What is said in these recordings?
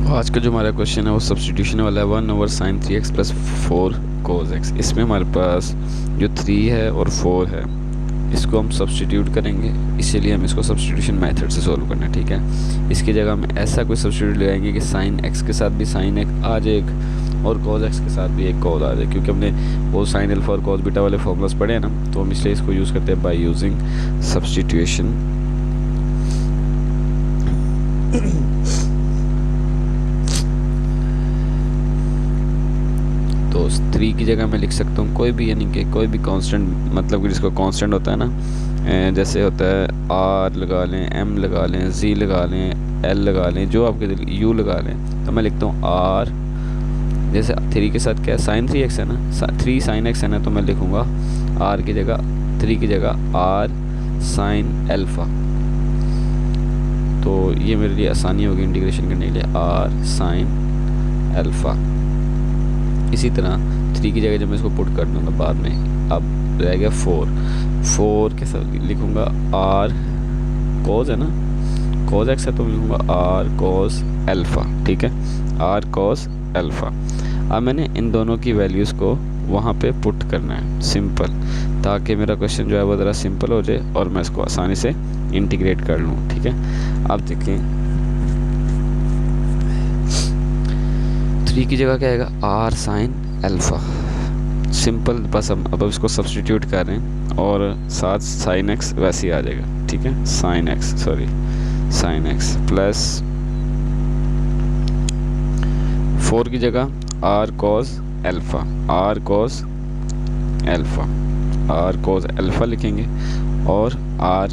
आज का जो हमारा क्वेश्चन है वो सब्स्टिट्यूशन वाला है। 1/sin3x plus 4 cos x। इसमें हमारे पास जो 3 है और 4 है इसको हम सब्स्टिट्यूट करेंगे, इसीलिए हम इसको सब्स्टिट्यूशन मेथड से सॉल्व करना है। ठीक है, इसकी जगह हम ऐसा कोई सब्स्टिट्यूट लगाएंगे कि sin x के साथ भी sin x आ जाए एक और cos x के साथ भी एक cos आ जाए, क्योंकि हमने वो sin अल्फा और cos बीटा वाले फॉर्मूलाज पढ़े हैं ना, तो हम इसलिए इसको यूज़ करते हैं बाय यूजिंग सब्स्टिट्यूशन। तो 3 की जगह मैं लिख सकता हूँ कोई भी, यानी कि कोई भी कांस्टेंट, मतलब कि जिसको कांस्टेंट होता है ना, जैसे होता है r लगा लें, m लगा लें, z लगा लें, l लगा लें, जो आपके दिल u लगा लें। तो मैं लिखता हूँ r, जैसे 3 के साथ क्या है sin 3x है ना, 3 sin x है ना, तो मैं लिखूँगा r की जगह 3 की जगह r sin अल्फ़ा। तो ये मेरे लिए आसानी होगी इंटीग्रेशन करने के लिए, r sin अल्फ़ा। इसी तरह 3 की जगह जब मैं इसको पुट कर दूँगा बाद में, अब रह गया 4 के साथ लिखूँगा r cos है ना, cos x है तो लिखूँगा r cos अल्फ़ा। ठीक है, r cos अल्फ़ा। अब मैंने इन दोनों की वैल्यूज़ को वहाँ पे पुट करना है सिंपल, ताकि मेरा क्वेश्चन जो है वो ज़रा सिंपल हो जाए और मैं इसको आसानी से इंटीग्रेट कर लूँ। ठीक है, अब देखिए 3 की जगह क्या आएगा, r sin अल्फ़ा। सिंपल, बस हम अब इसको सब्स्टिट्यूट कर रहे हैं और साथ sin x वैसे ही आ जाएगा। ठीक है, sin x प्लस 4 की जगह r cos अल्फ़ा लिखेंगे और r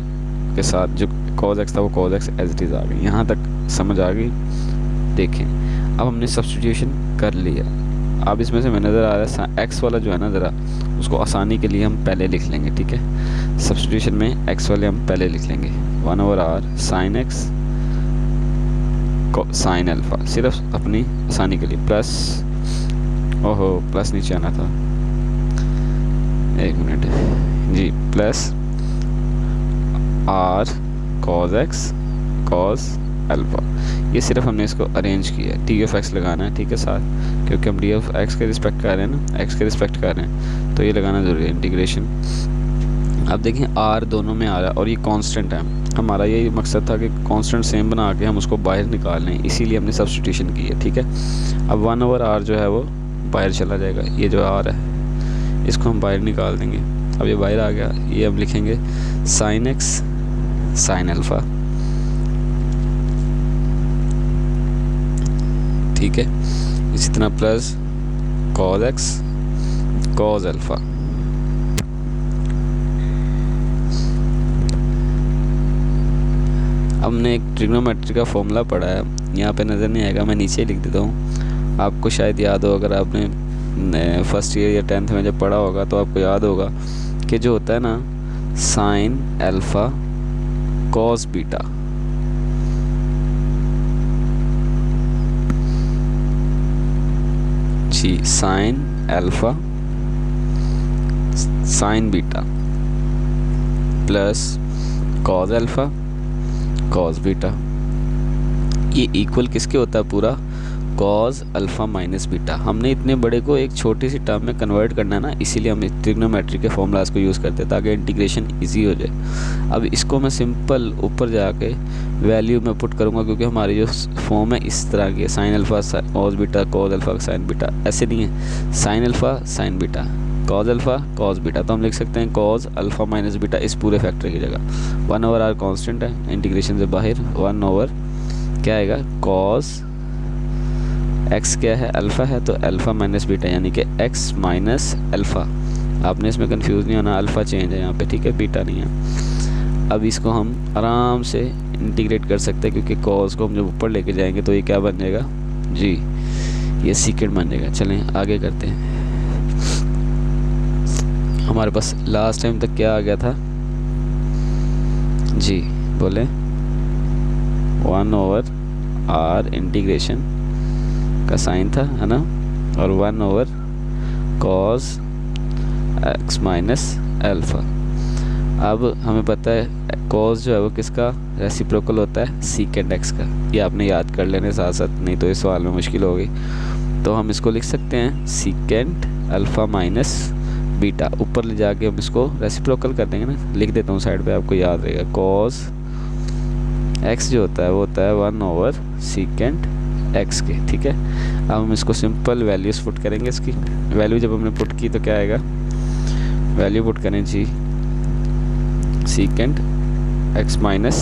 के साथ जो cos x था वो cos x as it is आ गई। यहाँ तक समझ आ गई। देखें, अब हमने सब्स्टिट्यूशन कर लिया। अब इसमें से मैं नज़र आ रहा है x वाला जो है ना, ज़रा उसको आसानी के लिए हम पहले लिख लेंगे। ठीक है, सब्स्टिट्यूशन में x वाले हम पहले लिख लेंगे, 1/r sin x sin alpha, सिर्फ अपनी आसानी के लिए, प्लस ओहो प्लस नीचे आना था, एक मिनट जी, plus r cos x cos alpha. ये सिर्फ हमने इसको अरेंज किया है, टी ऑफ एक्स लगाना है। ठीक है साथ, क्योंकि हम डी ऑफ एक्स के रिस्पेक्ट कर रहे हैं ना, एक्स के रिस्पेक्ट कर रहे हैं, तो ये लगाना ज़रूरी है इंटीग्रेशन। अब देखिए r दोनों में आ रहा है और ये कांस्टेंट है। हमारा यही मकसद था कि कांस्टेंट सेम बना के हम उसको बाहर निकाल लें, इसीलिए हमने सब्स्टिट्यूशन की है। ठीक है, अब 1/r जो है वो बाहर चला जाएगा, ये जो r है इसको हम बाहर निकाल देंगे। अब ये बाहर आ गया, ये अब लिखेंगे sin x sin अल्फ़ा। ठीक है, इसी तरह plus cos x cos alpha. हमने एक ट्रिग्नोमेट्री का फॉर्मूला पढ़ा है, यहाँ पे नज़र नहीं आएगा, मैं नीचे लिख देता हूँ, आपको शायद याद हो, अगर आपने फर्स्ट ईयर या 10th में जब पढ़ा होगा तो आपको याद होगा कि जो होता है ना sin अल्फ़ा cos बीटा, जी sin alpha sin beta plus cos alpha cos beta, ये इक्वल किसके होता है पूरा, cos अल्फ़ा माइनस बीटा। हमने इतने बड़े को एक छोटी सी टर्म में कन्वर्ट करना है ना, इसीलिए हम ट्रिग्नोमेट्री के फॉर्मूलाज को यूज़ करते हैं ताकि इंटीग्रेशन इजी हो जाए। अब इसको मैं सिंपल ऊपर जाके वैल्यू में पुट करूँगा, क्योंकि हमारी जो फॉर्म है इस तरह की है, sine alpha cos beta cos alpha sine beta, ऐसे नहीं है sine alpha sine beta cos alpha cos beta. तो हम लिख सकते हैं cos अल्फ़ा माइनस बीटा इस पूरे फैक्टर की जगह। 1/r कांस्टेंट है, इंटीग्रेशन से बाहर 1 क्या आएगा, cos x क्या है, अल्फ़ा है, तो अल्फ़ा माइनस बीटा यानी कि x माइनस अल्फ़ा। आपने इसमें कंफ्यूज नहीं होना, अल्फ़ा चेंज है यहाँ पे, ठीक है, बीटा नहीं है। अब इसको हम आराम से इंटीग्रेट कर सकते हैं, क्योंकि cos को हम जब ऊपर लेके जाएंगे तो ये क्या बन जाएगा जी, ये सीकेंड बन जाएगा। चलें आगे करते हैं। हमारे पास लास्ट टाइम तक क्या आ गया था जी, बोले 1/r इंटीग्रेशन का साइन था, है ना, और 1/cos x माइनस अल्फ़ा। अब हमें पता है cos जो है वो किसका रेसिप्रोकल होता है सीकेंड एक्स का। ये आपने याद कर लेने साथ साथ, नहीं तो इस सवाल में मुश्किल होगी। तो हम इसको लिख सकते हैं सीकेंड अल्फ़ा माइनस बीटा, ऊपर ले जाके हम इसको रेसिप्रोकल कर देंगे ना, लिख देता हूँ साइड पे, आपको याद रहेगा। कॉस एक्स जो होता है वो होता है 1 ओवर सीकेंड एक्स के, ठीक है। अब हम इसको सिंपल वैल्यूज़ पुट करेंगे। इसकी वैल्यू जब हमने पुट की तो क्या आएगा, वैल्यू पुट करें जी सीकेंड एक्स माइनस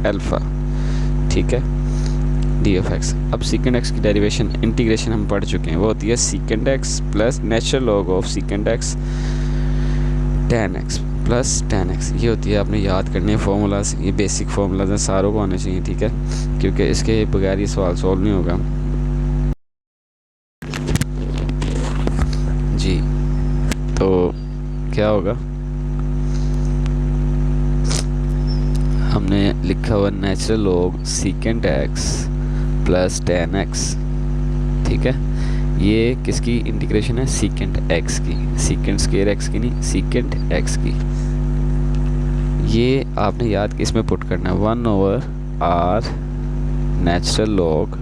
अल्फ़ा, ठीक है, डी ऑफ एक्स। अब सीकेंड एक्स की डेरिवेशन इंटीग्रेशन हम पढ़ चुके हैं, वो होती है secant x plus natural log of सीकेंड x tan x plus tan x. ये होती है, आपने याद करनी है फार्मूलाज, ये बेसिक फार्मूलाज हैं, सारों को आने चाहिए, ठीक है, क्योंकि इसके बगैर ये सवाल सॉल्व नहीं होगा जी। तो क्या होगा, हमने लिखा हुआ natural log secant x plus tan x, ठीक है। ये किसकी इंटीग्रेशन है, सीकेंड एक्स की, सीकेंड स्क्वायर एक्स की नहीं, सीकेंड एक्स की। ये आपने याद किस में पुट करना है, 1 over R natural log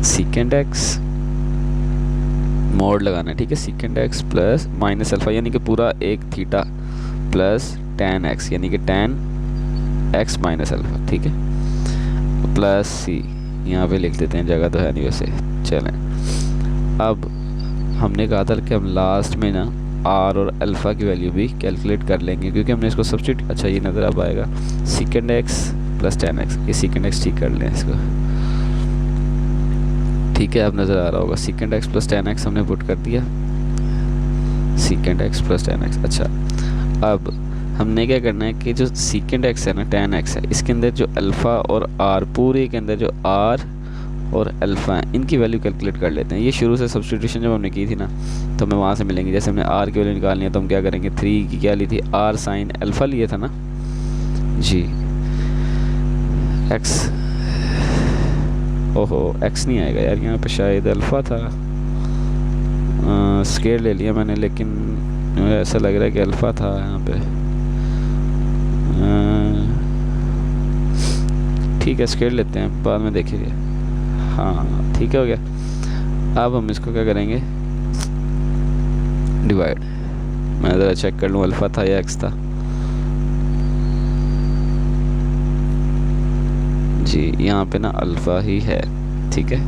secant x, mod लगाना है, ठीक है, secant x plus minus alpha यानी कि पूरा एक थीटा प्लस tan एक्स यानी कि tan एक्स माइनस अल्फ़ा, ठीक है, प्लस सी। यहाँ पे लिख देते हैं, जगह तो है नहीं वैसे, चलें। अब हमने कहा था कि हम लास्ट में ना आर और अल्फ़ा की वैल्यू भी कैलकुलेट कर लेंगे, क्योंकि हमने इसको सब्स्टिट्यूट, अच्छा ये नज़र अब आएगा सीकेंड एक्स प्लस tan एक्स, ये सीकेंड एक्स ठीक कर लें इसको, ठीक है, अब नज़र आ रहा होगा सीकेंड एक्स प्लस tan एक्स हमने पुट कर दिया, सीकेंड एक्स प्लस tan एक्स। अच्छा, अब हमने क्या करना है कि जो सीकेंड एक्स है ना, tan एक्स है, इसके अंदर जो अल्फ़ा और आर, पूरे के अंदर जो आर और अल्फ़ा है, इनकी वैल्यू कैलकुलेट कर लेते हैं। ये शुरू से सब्स्टिट्यूशन जब हमने की थी ना, तो हमें वहाँ से मिलेंगे। जैसे हमने आर की वैल्यू निकालनी है तो हम क्या करेंगे, 3 की क्या ली थी, आर साइन अल्फ़ा लिए था ना जी, एक्स, ओहो एक्स नहीं आएगा यार, यहाँ पे शायद अल्फ़ा था, स्केयर ले लिया मैंने, लेकिन मुझे ऐसा लग रहा है कि अल्फ़ा था यहाँ पे, ठीक है स्केयर लेते हैं, बाद में देखेंगे। हाँ ठीक है, हो गया। अब हम इसको क्या करेंगे, डिवाइड, मैं ज़रा चेक कर लूँ अल्फ़ा था या एक्स था जी, यहाँ पे ना अल्फ़ा ही है, ठीक है,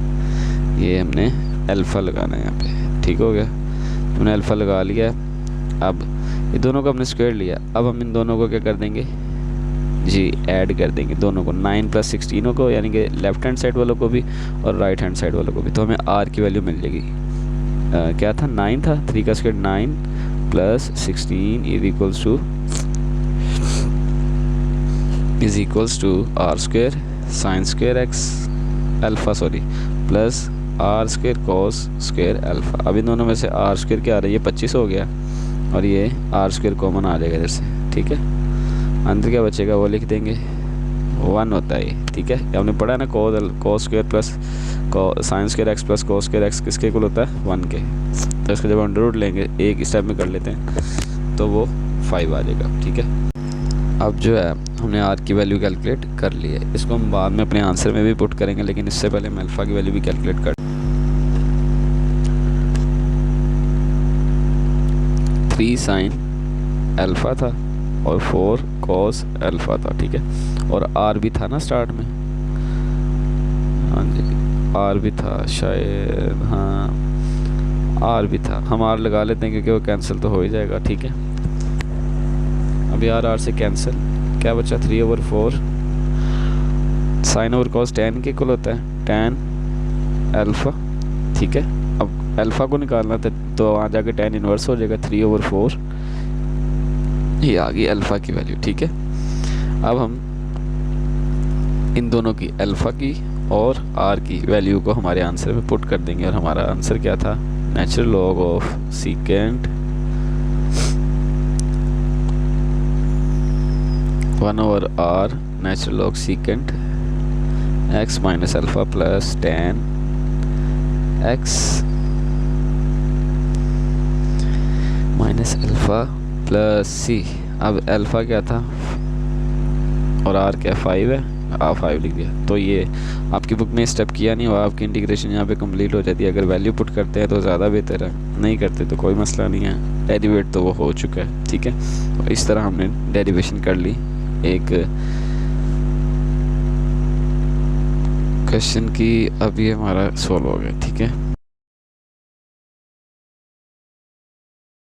ये हमने अल्फ़ा लगाना है यहाँ पे, ठीक हो गया, हमने अल्फ़ा लगा लिया। अब ये दोनों को हमने स्क्वायर लिया, अब हम इन दोनों को क्या कर देंगे जी, ऐड कर देंगे दोनों को, 9 + 16 को, यानी कि लेफ्ट हैंड साइड वालों को भी और राइट हैंड साइड वालों को भी, तो हमें आर की वैल्यू मिल जाएगी, क्या था 9 था, 3 का square 9 + 16 is equals to R square sine square x alpha, sorry, plus R square cos square alpha. अब इन दोनों में से आर स्क्वायर क्या आ रहा है, ये 25 हो गया, और ये आर स्क्वायर कॉमन आ जाएगा इधर से, ठीक है, अंदर क्या बचेगा वो लिख देंगे, 1 होता है ये, ठीक है। हमने पढ़ा है ना, cos square plus sign square x plus cos square x किसके इक्वल होता है, 1 के। तो इसका जब हम अंडर रूट लेंगे, एक स्टेप में कर लेते हैं, तो वो 5 आ जाएगा, ठीक है। अब जो है हमने आर की वैल्यू कैलकुलेट कर ली है, इसको हम बाद में अपने आंसर में भी पुट करेंगे, लेकिन इससे पहले हम अल्फ़ा की वैल्यू भी कैलकुलेट कर 3 साइन अल्फ़ा था और 4 कॉस अल्फ़ा था, ठीक है, और आर भी था ना स्टार्ट में, हाँ जी आर भी था शायद, हाँ आर भी था, हम आर लगा लेते हैं क्योंकि वो कैंसिल तो हो ही जाएगा, ठीक है। अब यार आर से कैंसिल, क्या बचा, 3/4 साइन ओवर कॉस tan के इक्वल होता है, tan अल्फ़ा, ठीक है। अब अल्फ़ा को निकालना था तो वहाँ जाके tan इनवर्स हो जाएगा, 3/4, ये आ गई अल्फ़ा की वैल्यू, ठीक है। अब हम इन दोनों की अल्फ़ा की और आर की वैल्यू को हमारे आंसर में पुट कर देंगे, और हमारा आंसर क्या था, natural log of सीकेंड 1/r natural log सीकेंड x minus alpha plus tan x minus alpha plus c। अब अल्फ़ा क्या था, और आर क्या 5 है, R5 लिख दिया। तो ये आपकी बुक में स्टेप किया नहीं हुआ, आपकी इंटीग्रेशन यहाँ पे कंप्लीट हो जाती है। अगर वैल्यू पुट करते हैं तो ज़्यादा बेहतर है, नहीं करते तो कोई मसला नहीं है, डेरिवेट तो वो हो चुका है। ठीक है, तो इस तरह हमने डेरिवेशन कर ली एक क्वेश्चन की। अब ये हमारा सॉल्व हो गया। ठीक है।